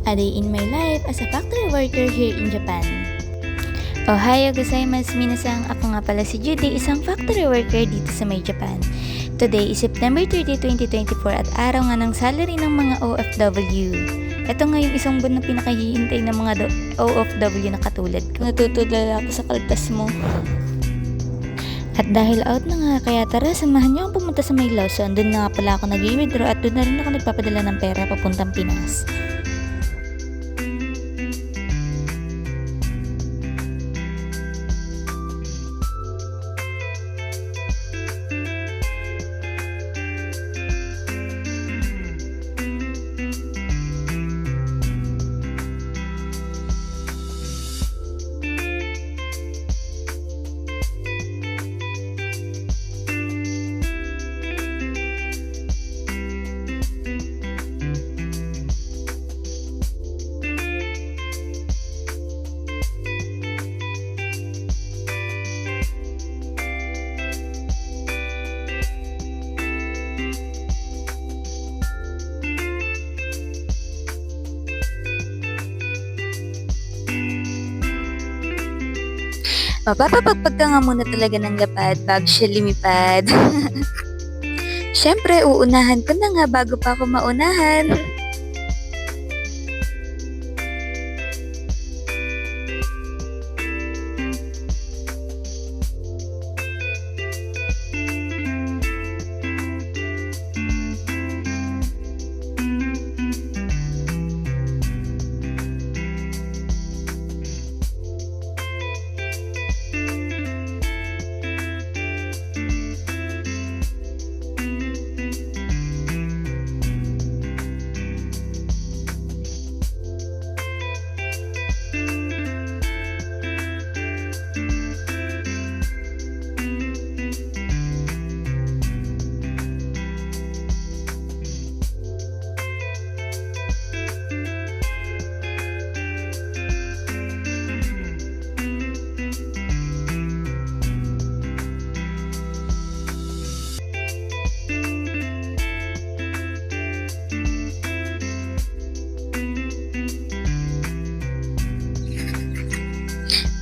A day in my life as a factory worker here in Japan. Ohayo gozaimasu minasang, ako nga pala si Judy, isang factory worker dito sa May Japan. Today is September 30, 2024 at araw nga ng salary ng mga OFW. Ito nga yung isang buwan na pinakahihintay ng mga OFW na katulad ko. Natutulala ako sa kaltas mo. At dahil out na nga, kaya tara, samahan niyo akong pumunta sa May Lawson. Doon na nga pala ako nag-withdraw at doon na rin ako nagpapadala ng pera papuntang Pinas. Mapapapagpag ka nga muna talaga ng lapad bago siya lumipad. Siyempre, uunahan ko na nga bago pa ako maunahan.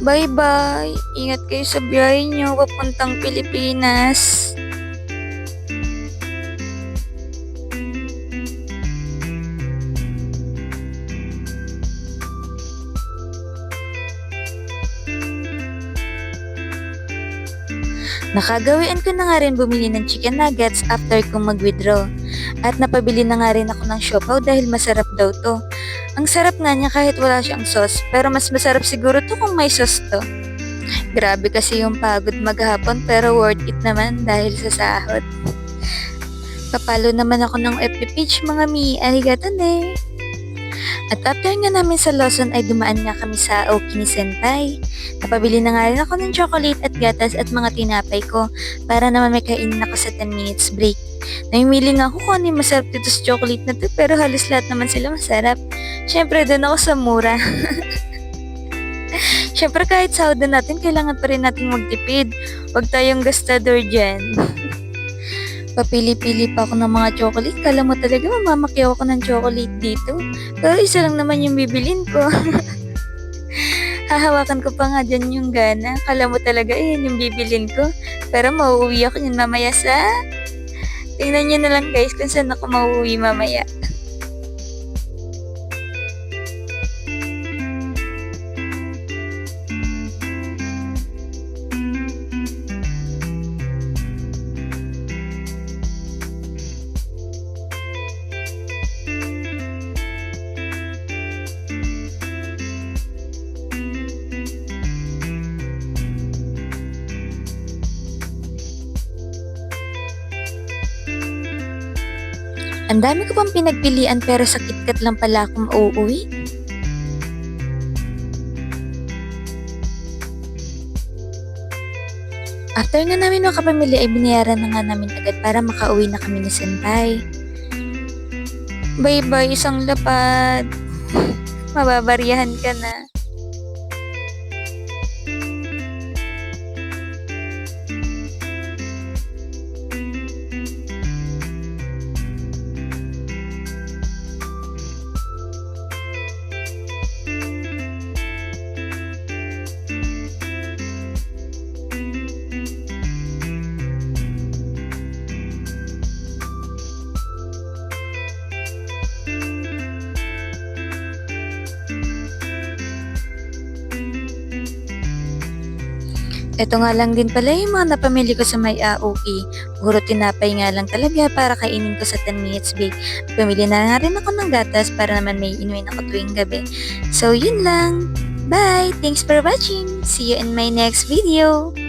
Bye-bye! Ingat kayo sa biyahe nyo papuntang Pilipinas. Nakagawian ko na nga rin bumili ng chicken nuggets after kong mag-withdraw. At napabili na nga rin ako ng siopaw dahil masarap daw to. Ang sarap nga niya kahit wala siyang sauce, pero mas masarap siguro to kung may sauce to. Grabe kasi yung pagod maghapon pero worth it naman dahil sa sahod. Papalo naman ako ng FB page mga mi, arigato ne! At after nga namin sa Lawson ay dumaan nga kami sa Okini Senpai. Napabili na nga rin ako ng chocolate at gatas at mga tinapay ko para naman may kainin ako sa 10 minutes break. Namimili nga ako kung ano yung masarap dito sa chocolate na to pero halos lahat naman sila masarap. Siyempre doon ako sa mura. Siyempre kahit sahod na natin kailangan pa rin natin magtipid. Huwag tayong gastador dyan. Papili-pili pa ako ng mga chocolate. Kala mo talaga mamamakyaw ako ng chocolate dito. Pero isa lang naman yung bibilin ko. Hahawakan ko pa nga dyan yung gana. Kala mo talaga yung bibilin ko. Pero mauuwi ako yun mamaya sa... Tingnan nyo na lang guys kung saan ako mauuwi mamaya. Ang dami ko pang pinagpilian pero sa KitKat lang pala akong uuwi. After nga namin makapamili ay binayaran na nga namin agad para makauwi na kami ni Senpai. Bye-bye isang lapad. Mababariyahan ka na. Eto nga lang din pala yung mga napamili ko sa may AOE. Puro tinapay nga lang talaga para kainin ko sa 10 minutes break. Pumili na nga rin ako ng gatas para naman may inumin ako tuwing gabi. So yun lang. Bye! Thanks for watching! See you in my next video!